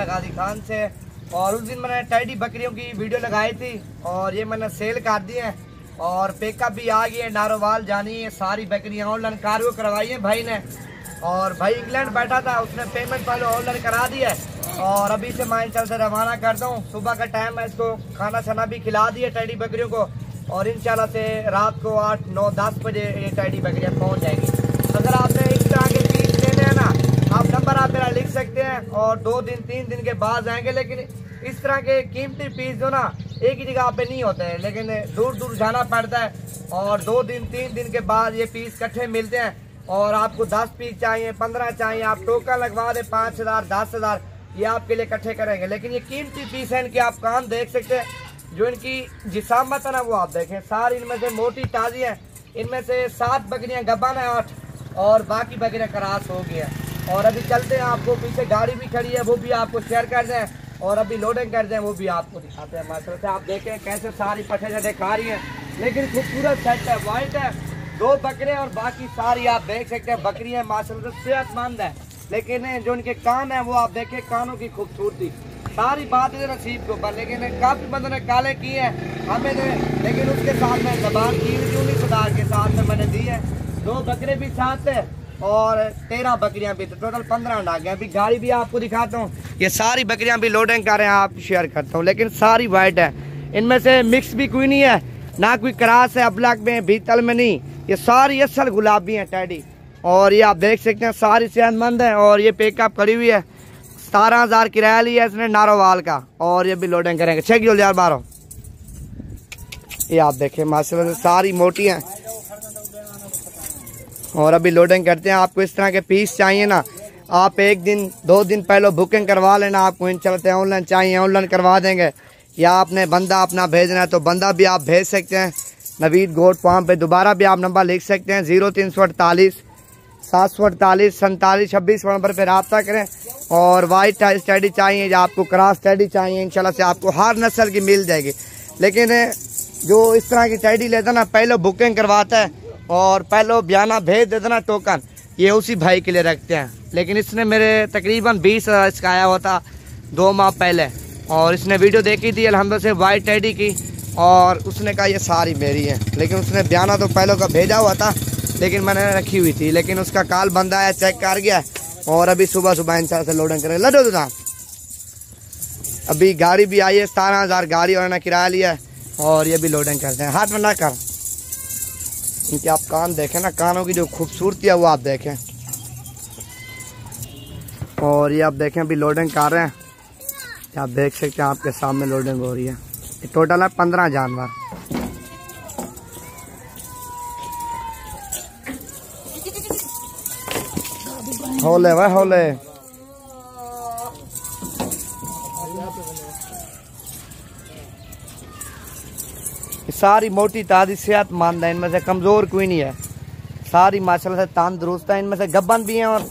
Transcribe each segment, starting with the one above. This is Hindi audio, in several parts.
गाजी खान से। और उस दिन मैंने टैडी बकरियों की वीडियो लगाई थी और ये मैंने सेल कर दी है और पिकअप भी आ गई है। नारोवाल जानी है, सारी बकरियां ऑनलाइन कार्गो करवाई है भाई ने। और भाई इंग्लैंड बैठा था, उसने पेमेंट पहले ऑनलाइन करा दिया है और अभी से मैं चल से रवाना करता हूँ। सुबह का टाइम है, इसको खाना छाना भी खिला दिया टैडी बकरियों को और इंशाल्लाह से रात को 8, 9, 10 बजे ये टैडी बकरियाँ पहुँच जाएंगी। अगर आपने इस तरह के पीस लेने हैं ना, आप नंबर आप मेरा लिख सकते हैं और 2 दिन 3 दिन के बाद आएंगे। लेकिन इस तरह के कीमती पीस जो ना एक ही जगह पे नहीं होते हैं, लेकिन दूर दूर जाना पड़ता है और 2 दिन 3 दिन के बाद ये पीस इकट्ठे मिलते हैं। और आपको 10 पीस चाहिए, 15 चाहिए, आप टोकन लगवा दे 5000, 10,000 ये आपके लिए इकट्ठे करेंगे। लेकिन ये कीमती पीस है, इनके आप कान देख सकते हैं, जो इनकी जिसामत है ना वो आप देखें। सारी इनमें से मोटी ताज़ी है, इनमें से 7 बकरियाँ गब्बन है 8 और बाकी बकरियाँ क्रास हो गई है। और अभी चलते हैं, आपको पीछे गाड़ी भी खड़ी है वो भी आपको शेयर कर दें और अभी लोडिंग कर दें वो भी आपको दिखाते हैं। माशाल्लाह से आप देखें कैसे सारी पट्टे जटे खा रही हैं, लेकिन खूबसूरत सेट है, वाइट है, 2 बकरे और बाकी सारी आप देख सकते हैं बकरियां माशाल्लाह से सेहतमंद है। लेकिन जो इनके कान है वो आप देखें, कानों की खूबसूरती सारी बात है नसीब के ऊपर। लेकिन काफी बंदों ने काले किए हैं हमें, लेकिन उसके साथ में जबान की 19,000 के साथ में मैंने दी है। 2 बकरे भी साथ है और 13 बकरियां भी, तो टोटल 15 अंडा गए। अभी गाड़ी भी आपको दिखाता हूँ, ये सारी बकरियां भी लोडिंग कर रहे हैं, आप शेयर करता हूँ। लेकिन सारी वाइट है, इनमें से मिक्स भी कोई नहीं है, ना कोई क्रास है अबलग में भीतल में नहीं, ये सारी असल गुलाबी है टैडी। और ये आप देख सकते हैं सारी सेहतमंद है। और ये पिकअप करी हुई है, 17,000 किराया लिया है इसने नारोवाल का और ये भी लोडिंग करेंगे। चेक यार बारो, ये आप देखें माशाल्लाह से सारी मोटी हैं और अभी लोडिंग करते हैं। आपको इस तरह के पीस चाहिए ना, आप 1 दिन 2 दिन पहले बुकिंग करवा लेना। आपको इन चलते हैं ऑनलाइन चाहिए, ऑनलाइन करवा देंगे, या आपने बंदा अपना भेजना है तो बंदा भी आप भेज सकते हैं। नवीद गोट फार्म पे दोबारा भी आप नंबर लिख सकते हैं 0348 748 47 26 नंबर पर रब्ता करें। और वाइट स्टडी चाहिए या आपको क्रॉस स्टडी चाहिए, इंशाल्लाह से आपको हर नस्ल की मिल जाएगी। लेकिन जो इस तरह की टैडी लेता ना, पहले बुकिंग करवाता है और पहले बयाना भेज देता ना टोकन, ये उसी भाई के लिए रखते हैं। लेकिन इसने मेरे तकरीबन 20,000 इसका आया हुआ था 2 माह पहले और इसने वीडियो देखी थी अल्हम्दुलिल्लाह से वाइट टैडी की और उसने कहा ये सारी मेरी है। लेकिन उसने बयाना तो पहले का भेजा हुआ था, लेकिन मैंने रखी हुई थी। लेकिन उसका काल बंदा है, चेक कर गया और अभी सुबह सुबह इंशाल्लाह से लोडिंग करेंगे। लडो दुदा अभी गाड़ी भी आई है, 17,000 गाड़ी और किराया लिया है और ये भी लोडिंग करते हैं। हाथ में ना कर, इनके आप कान देखें ना, कानों की जो खूबसूरती है वो आप देखें। और ये आप देखें अभी लोडिंग कर रहे हैं, आप देख सकते हैं आपके सामने लोडिंग हो रही है। ये टोटल है 15 जानवर। होले वह होले, सारी मोटी ताजी सेहतमंद है, इनमें से कमजोर कोई नहीं है, सारी माशाल्लाह से तंदुरुस्त है। इनमें से गब्बन भी हैं और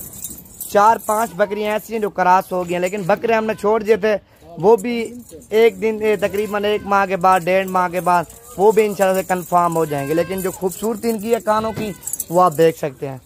4-5 बकरियां ऐसी हैं जो क्रास हो गई हैं। लेकिन बकरे हमने छोड़ दिए थे, वो भी 1 दिन तकरीबन 1 माह के बाद, 1.5 माह के बाद वो भी इंशाल्लाह से कंफर्म हो जाएंगे। लेकिन जो खूबसूरती इनकी है कानों की वो आप देख सकते हैं।